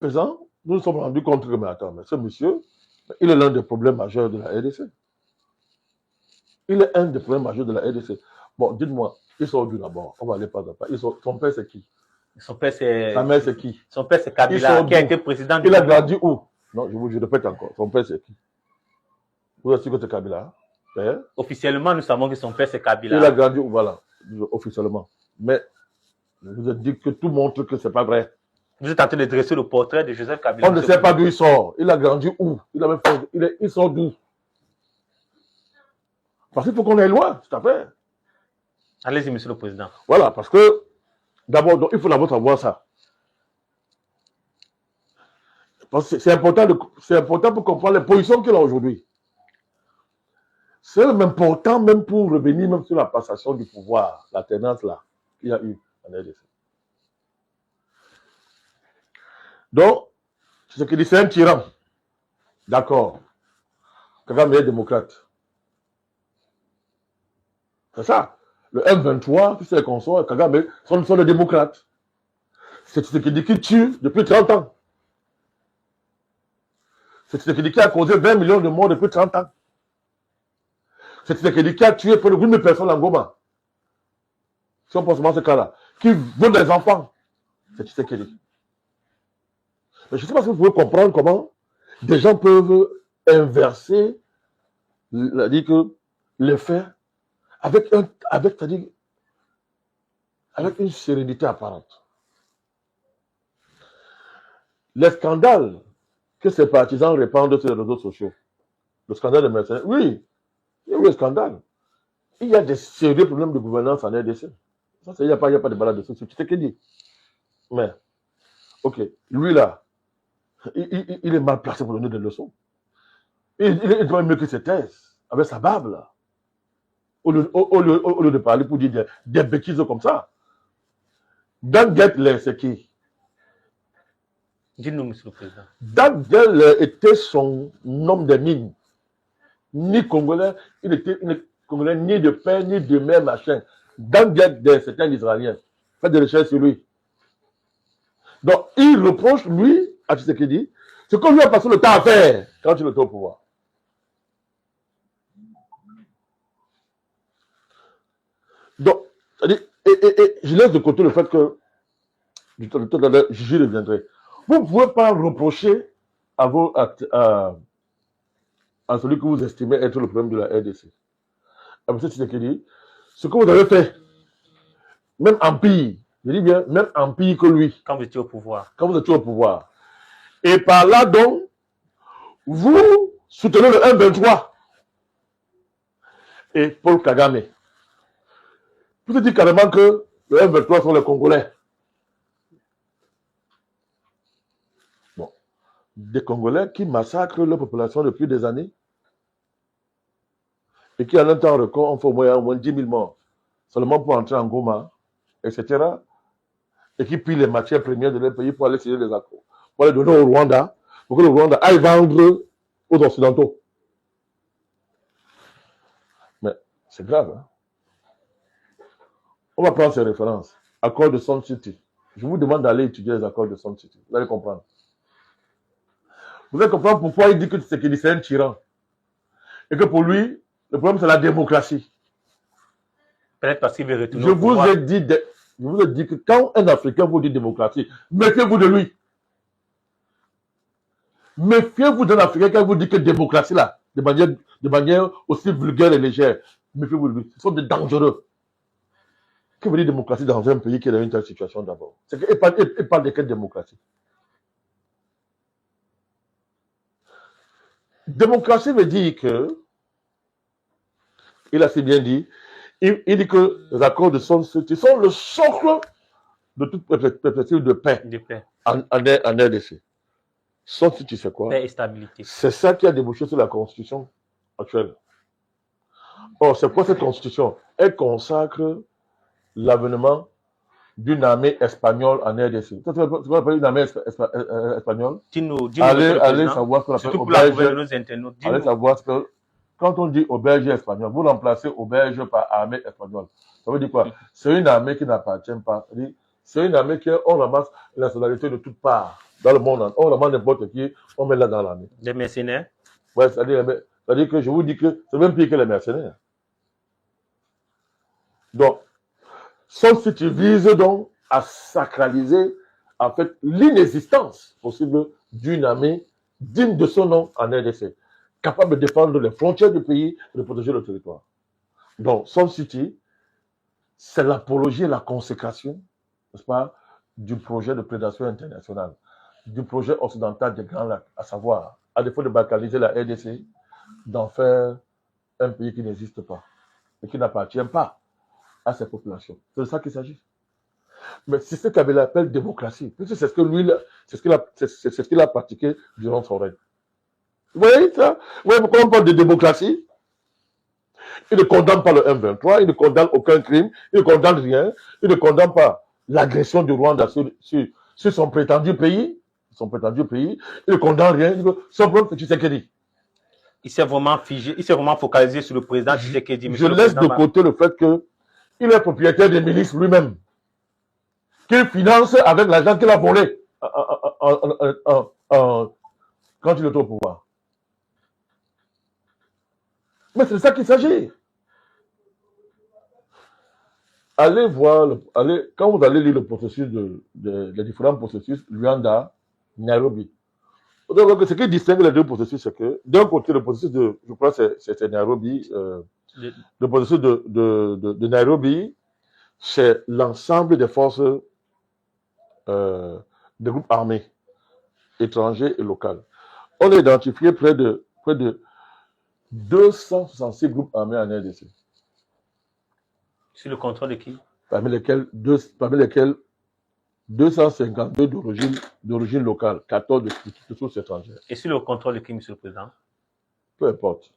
présent, nous nous sommes rendus compte que, mais attends, mais ce monsieur, il est l'un des problèmes majeurs de la RDC. Il est un des problèmes majeurs de la RDC. Bon, dites-moi, il sort d'où d'abord? On va aller pas à pas. Son père, c'est qui? Son père, c'est... Sa mère, c'est qui? Son père, c'est Kabila, qui a été président du Il a grandi où? Non, je répète encore. Son père, c'est qui? Vous êtes sûr que c'est Kabila? Hein? Officiellement, nous savons que son père, c'est Kabila. Il a grandi où? Voilà, officiellement. Mais je vous ai dit que tout montre que ce n'est pas vrai. Vous êtes en train de dresser le portrait de Joseph Kabila. On ne sait pas d'où il sort. Il a grandi où? Il sort d'où? Parce qu'il faut qu'on aille loin, tout à fait. Allez-y, monsieur le président. Voilà, parce que d'abord, il faut d'abord savoir ça. C'est important pour comprendre les positions qu'il a aujourd'hui. C'est important même pour revenir même sur la passation du pouvoir, la tenance là qu'il y a eu en RDC. Donc, ce qu'il dit, c'est un tyran. D'accord. Kagame est démocrate. C'est ça. Le M23, tous ces consorts, Kagame sont des démocrates. C'est ce qu'il dit qui tue depuis 30 ans. C'est ce qu'il dit qui a causé 20 millions de morts depuis 30 ans. C'est ce qu'il dit qui a tué près de 8 000 personnes en Goma. Si on pense à ce cas-là. Qui veut des enfants. C'est ce qu'il dit. Mais je ne sais pas si vous pouvez comprendre comment des gens peuvent inverser les faits avec une sérénité apparente. Les scandales que ces partisans répandent sur les réseaux sociaux, le scandale de mercenaires, oui, il y a eu un scandale. Il y a des sérieux problèmes de gouvernance en RDC. Ça, il n'y a pas de balade dessus. C'est ce qu'il dit. Mais, ok, lui là, il est mal placé pour donner des leçons. Il doit mieux que ses thèses, avec sa barbe là. Au lieu de parler pour dire des bêtises comme ça. Dan Gettler, c'est qui? Dis-nous, monsieur le président. Dan Gettler était son homme de mine. Ni Congolais, il était Congolais ni de père, ni de mère, machin. Dan Gettler, c'était un Israélien. Faites des recherches sur lui. Donc, il reproche, lui, à Tshisekedi, ce qu'on lui a passé le temps à faire quand il était au pouvoir. Donc, je laisse de côté le fait que, j'y reviendrai. Vous ne pouvez pas reprocher à celui que vous estimez être le problème de la RDC. À M. Tshisekedi, ce que vous avez fait, même en pire, je dis bien, même en pire que lui. Quand vous étiez au pouvoir. Quand vous étiez au pouvoir. Et par là, donc, vous soutenez le M23. Et Paul Kagame. Vous dites carrément que le M23 sont les Congolais. Bon. Des Congolais qui massacrent leur population depuis des années. Et qui, en un temps record, ont fait au moins 10 000 morts. Seulement pour entrer en Goma, etc. Et qui pillent les matières premières de leur pays pour aller signer des accords. Pour les donner au Rwanda, pour que le Rwanda aille vendre aux Occidentaux. Mais c'est grave. Hein? On va prendre ces références. Accord de Sun City. Je vous demande d'aller étudier les accords de Sun City. Vous allez comprendre. Vous allez comprendre pourquoi il dit que c'est un tyran. Et que pour lui, le problème c'est la démocratie. Peut-être parce qu'il veut retourner au pouvoir. Je vous ai dit que quand un Africain vous dit démocratie, méfiez-vous de lui. Méfiez-vous d'un Africain quand il vous dit que démocratie là, de manière aussi vulgaire et légère. Méfiez-vous de lui. Ce sont des dangereux. Que veut dire démocratie dans un pays qui est dans une telle situation d'abord? C'est qu'il parle de quelle démocratie? Démocratie veut dire que, il a si bien dit, il dit que les accords de Sun City sont le socle de toute perspective de paix en RDC. Sun City, c'est quoi? Paix et stabilité. C'est ça qui a débouché sur la constitution actuelle. Or, c'est quoi cette constitution? Elle consacre l'avènement d'une armée espagnole en RDC. C'est quoi qu'on appelle une armée espagnole? Allez savoir ce qu'on appelle auberge. Allez savoir ce que, quand on dit auberge espagnole, vous remplacez auberge par armée espagnole. Ça veut dire quoi? C'est une armée qui n'appartient pas. C'est une armée qu'on ramasse la nationalité de toutes parts dans le monde. On ramasse n'importe qui, on met là dans l'armée. Des mercenaires. Ouais, c'est-à-dire que je vous dis que c'est même pire que les mercenaires. Donc, Sun City vise donc à sacraliser en fait l'inexistence possible d'une armée digne de son nom en RDC, capable de défendre les frontières du pays et de protéger le territoire. Donc, Sun City, c'est l'apologie et la consécration, n'est-ce pas, du projet de prédation internationale, du projet occidental des Grands Lacs, à savoir, à défaut de balkaniser la RDC, d'en faire un pays qui n'existe pas et qui n'appartient pas à ses populations. C'est de ça qu'il s'agit. Mais c'est ce qu'Abela appelle démocratie, puisque c'est ce que lui, c'est ce qu'il a pratiqué durant son règne. Vous voyez ça? Vous voyez pourquoi on parle de démocratie? Il ne condamne pas le M23, il ne condamne aucun crime, il ne condamne rien, il ne condamne pas l'agression du Rwanda sur son prétendu pays, il ne condamne rien, il dit simplement que Tshisekedi. Il s'est vraiment figé, il s'est vraiment focalisé sur le président Tshisekedi. Je laisse de côté le fait qu'il est propriétaire des milices lui-même, qu'il finance avec l'argent qu'il a volé quand il est au pouvoir. Mais c'est de ça qu'il s'agit. Allez voir, quand vous allez lire le processus les différents processus, Luanda, Nairobi. Vous allez voir que ce qui distingue les deux processus, c'est que d'un côté, le processus je crois que c'est Nairobi, le processus de Nairobi, c'est l'ensemble des forces des groupes armés, étrangers et locaux. On a identifié près de 266 groupes armés en RDC. Sur le contrôle de qui? Parmi lesquels 252 d'origine locale, 14 de sources étrangères. Et sur le contrôle de qui, Monsieur le Président? Peu importe.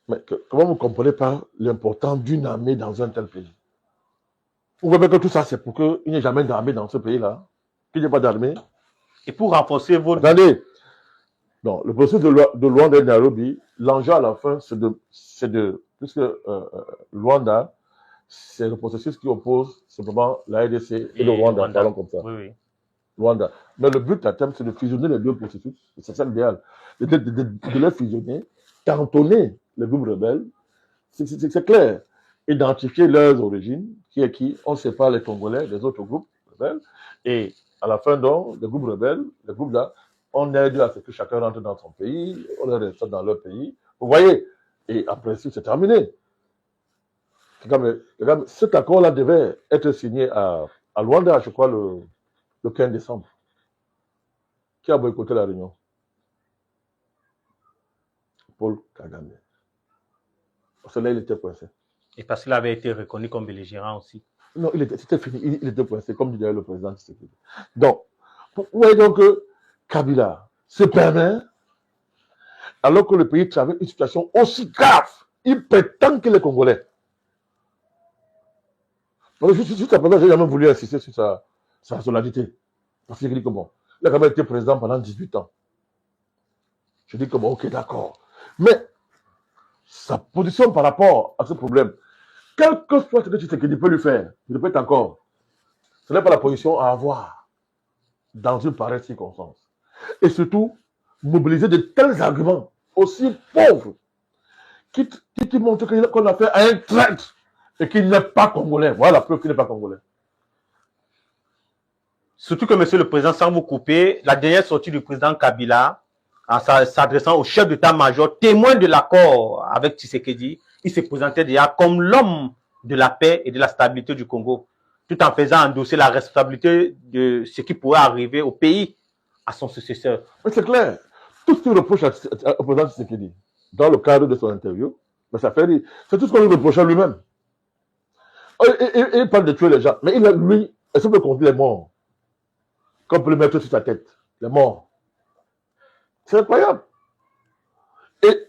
Mais comment vous ne comprenez pas l'importance d'une armée dans un tel pays? Vous voyez que tout ça, c'est pour qu'il n'y ait jamais d'armée dans ce pays-là, qu'il n'y ait pas d'armée. Et pour renforcer votre... Attendez, non, le processus de Luanda et Nairobi, l'enjeu à la fin, puisque Luanda, c'est le processus qui oppose simplement la RDC et le Rwanda, parlons comme ça. Oui, oui. Luanda. Mais le but à terme, c'est de fusionner les deux processus. C'est ça l'idéal. De les fusionner, cantonner les groupes rebelles. C'est clair. Identifier leurs origines, qui est qui. On sépare les Congolais des autres groupes rebelles. Et à la fin, donc, les groupes rebelles, les groupes là, on aide à ce que chacun rentre dans son pays, on les reste dans leur pays. Vous voyez? Et après, c'est terminé. Cet accord-là devait être signé à Luanda, je crois, le 15 décembre. Qui a boycotté la réunion? Paul Kagame. Parce que là, il était coincé. Et parce qu'il avait été reconnu comme belligérant aussi. Non, c'était fini. Il était coincé, comme dit d'ailleurs le président Tshisekedi. Donc, vous voyez donc que Kabila se permet, alors que le pays traverse une situation aussi grave, il prétend qu'il est congolais. Juste après, j'ai jamais voulu insister sur sa nationalité. Parce qu'il dit que bon, il a quand même été président pendant 18 ans. Je dis que bon, ok, d'accord. Mais sa position par rapport à ce problème, quel que soit ce que Tshisekedi peut lui faire, il répète encore, ce n'est pas la position à avoir dans une pareille circonstance. Et surtout, mobiliser de tels arguments aussi pauvres qui montrent qu'on a fait à un traître et qu'il n'est pas congolais. Voilà la preuve qu'il n'est pas congolais. Surtout que, Monsieur le Président, sans vous couper, la dernière sortie du président Kabila, en s'adressant au chef d'état-major, témoin de l'accord avec Tshisekedi, il se présentait déjà comme l'homme de la paix et de la stabilité du Congo, tout en faisant endosser la responsabilité de ce qui pourrait arriver au pays à son successeur. Mais c'est clair. Tout ce qu'il reproche au président Tshisekedi, dans le cadre de son interview, mais ça fait rire. C'est tout ce qu'on lui reproche à lui-même. Il parle de tuer les gens, mais lui, est-ce qu'on peut compter les morts? Qu'on peut le mettre sur sa tête, les morts. C'est incroyable. Et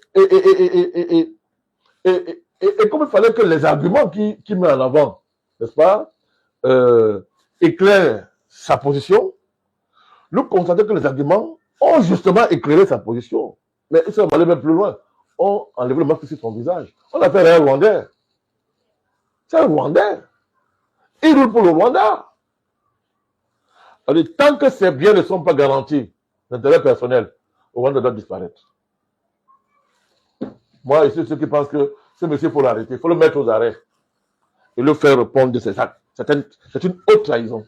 comme il fallait que les arguments qu'il met en avant, n'est-ce pas, éclairent sa position, nous constatons que les arguments ont justement éclairé sa position. Mais ils sont allés même plus loin. On a enlevé le masque sur son visage. On a fait un Rwandais. C'est un Rwandais. Il roule pour le Rwanda. Alors, tant que ces biens ne sont pas garantis, l'intérêt personnel, Rwanda doit disparaître. Moi, ici, ceux qui pensent que ce monsieur, il faut l'arrêter, il faut le mettre aux arrêts et le faire répondre de ses actes. C'est une haute trahison.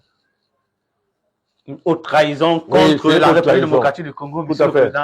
Une haute trahison Oui, contre c'est une la haute République trahison. démocratique du Congo, Tout monsieur à le fait. Président.